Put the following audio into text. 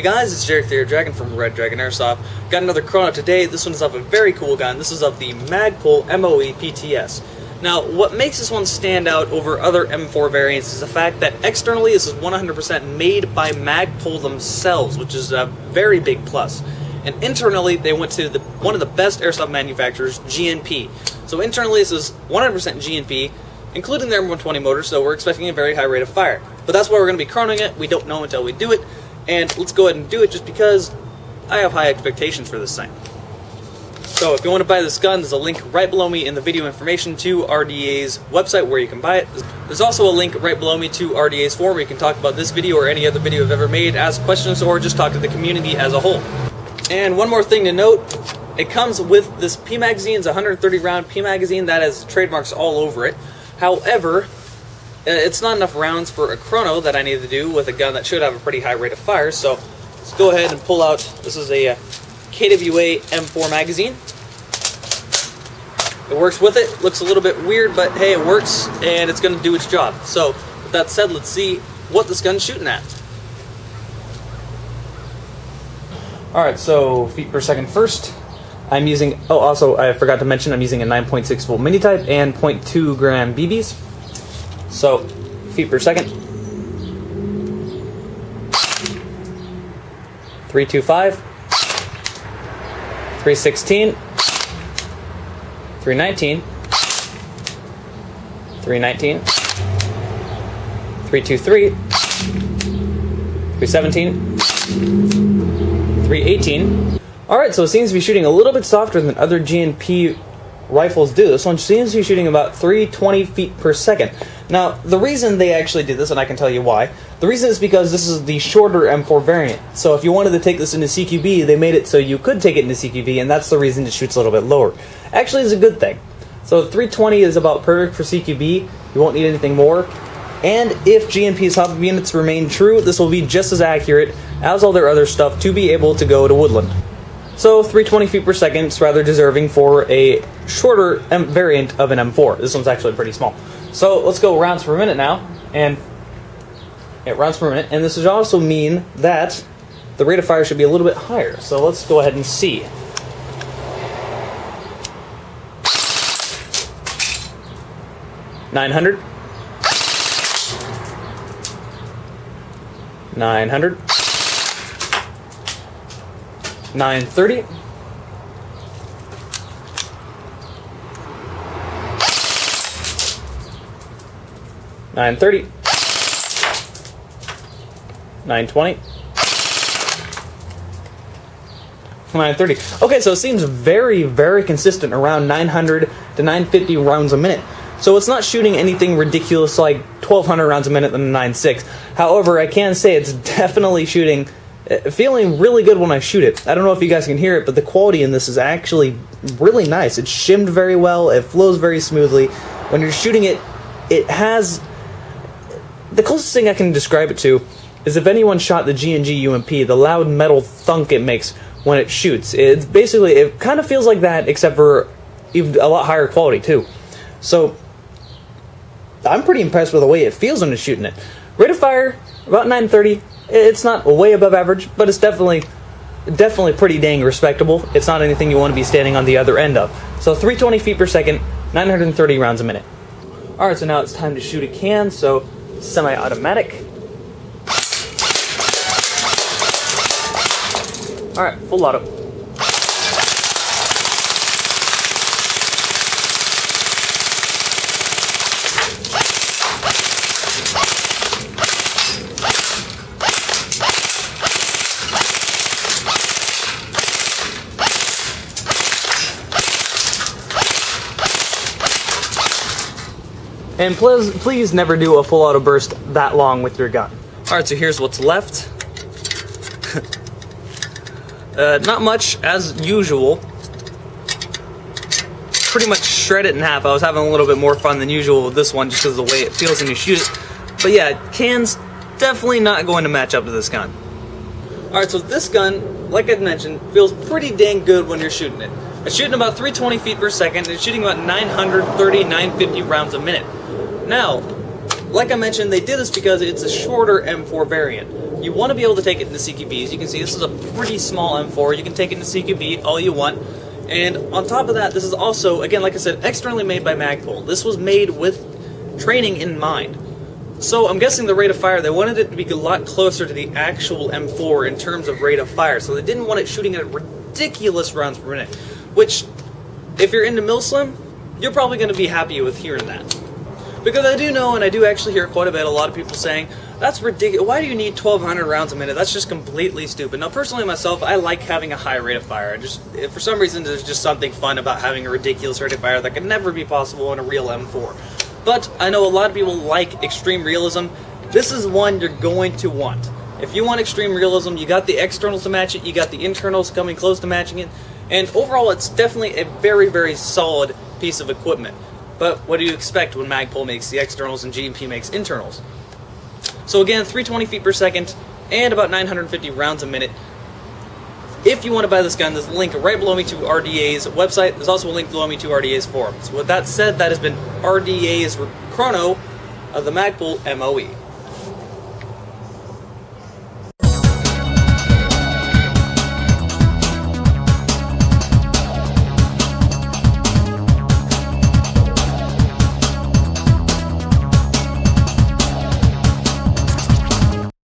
Hey guys, it's Jarek the Dragon from Red Dragon Airsoft. Got another chrono today. This one's of a very cool gun. This is of the Magpull MOE PTS. Now, what makes this one stand out over other M4 variants is the fact that externally this is 100% made by Magpull themselves, which is a very big plus. And internally, they went to one of the best airsoft manufacturers, G&P. So internally, this is 100% G&P, including their M120 motor, so we're expecting a very high rate of fire. But that's why we're going to be chronoing it. We don't know until we do it, and let's go ahead and do it just because I have high expectations for this thing. So if you want to buy this gun, there's a link right below me in the video information to RDA's website where you can buy it. There's also a link right below me to RDA's forum where you can talk about this video or any other video I've ever made, ask questions, or just talk to the community as a whole. And one more thing to note, it comes with this P magazine. It's a 130 round P magazine that has trademarks all over it. However, it's not enough rounds for a chrono that I need to do with a gun that should have a pretty high rate of fire, so let's go ahead and pull out, this is a KWA M4 magazine. It works with it, looks a little bit weird, but hey, it works and it's going to do its job. So with that said, let's see what this gun's shooting at. Alright, so feet per second first. I'm using, oh also I forgot to mention I'm using a 9.6 volt mini type and 0.2 gram BBs. So, feet per second. 325, 316, 319, 319, 323, 317, 318. Alright, so it seems to be shooting a little bit softer than other G&P rifles do. This one seems to be shooting about 320 feet per second. Now, the reason they actually did this, and I can tell you why, the reason is because this is the shorter M4 variant. So if you wanted to take this into CQB, they made it so you could take it into CQB, and that's the reason it shoots a little bit lower. Actually, it's a good thing. So 320 is about perfect for CQB. You won't need anything more. And if G&P's hop units remain true, this will be just as accurate as all their other stuff to be able to go to woodland. So 320 feet per second is rather deserving for a shorter variant of an M4. This one's actually pretty small. So let's go rounds per minute now, and rounds per minute, and this would also mean that the rate of fire should be a little bit higher. So let's go ahead and see. $900, 900, 930, 930, 920, 930. Okay, so it seems very, very consistent around 900 to 950 rounds a minute. So it's not shooting anything ridiculous like 1,200 rounds a minute than a 9.6. However, I can say it's definitely shooting, feeling really good when I shoot it. I don't know if you guys can hear it, but the quality in this is actually really nice. It's shimmed very well, it flows very smoothly. When you're shooting it, it has... The closest thing I can describe it to is if anyone shot the G&G UMP, the loud metal thunk it makes when it shoots. It's basically, it kind of feels like that, except for even a lot higher quality too. So, I'm pretty impressed with the way it feels when it's shooting it. Rate of fire, about 930. It's not way above average, but it's definitely pretty dang respectable. It's not anything you want to be standing on the other end of. So 320 feet per second, 930 rounds a minute. Alright, so now it's time to shoot a can, so semi-automatic. Alright, full auto. And please never do a full auto burst that long with your gun. Alright, so here's what's left. Not much, as usual. Pretty much shred it in half. I was having a little bit more fun than usual with this one just because of the way it feels when you shoot it. But yeah, can's definitely not going to match up to this gun. Alright, so this gun, like I mentioned, feels pretty dang good when you're shooting it. It's shooting about 320 feet per second, and it's shooting about 930, 950 rounds a minute. Now, like I mentioned, they did this because it's a shorter M4 variant. you want to be able to take it into CQB. As you can see, this is a pretty small M4. You can take it into CQB all you want. And on top of that, this is also, again, like I said, externally made by Magpull. This was made with training in mind. So I'm guessing the rate of fire, they wanted it to be a lot closer to the actual M4 in terms of rate of fire. So they didn't want it shooting at ridiculous rounds per minute. Which, if you're into Milslim, you're probably going to be happy with hearing that. Because I do know, and I do actually hear quite a lot of people saying, that's ridiculous, why do you need 1,200 rounds a minute? That's just completely stupid. Now, personally myself, I like having a high rate of fire. For some reason, there's just something fun about having a ridiculous rate of fire that could never be possible in a real M4. But I know a lot of people like extreme realism. This is one you're going to want. If you want extreme realism, you got the externals to match it, you got the internals coming close to matching it, and overall it's definitely a very solid piece of equipment. But what do you expect when Magpull makes the externals and G&P makes internals? So again, 320 feet per second and about 950 rounds a minute. If you want to buy this gun, there's a link right below me to RDA's website. There's also a link below me to RDA's forum. So with that said, that has been RDA's chrono of the Magpull MOE.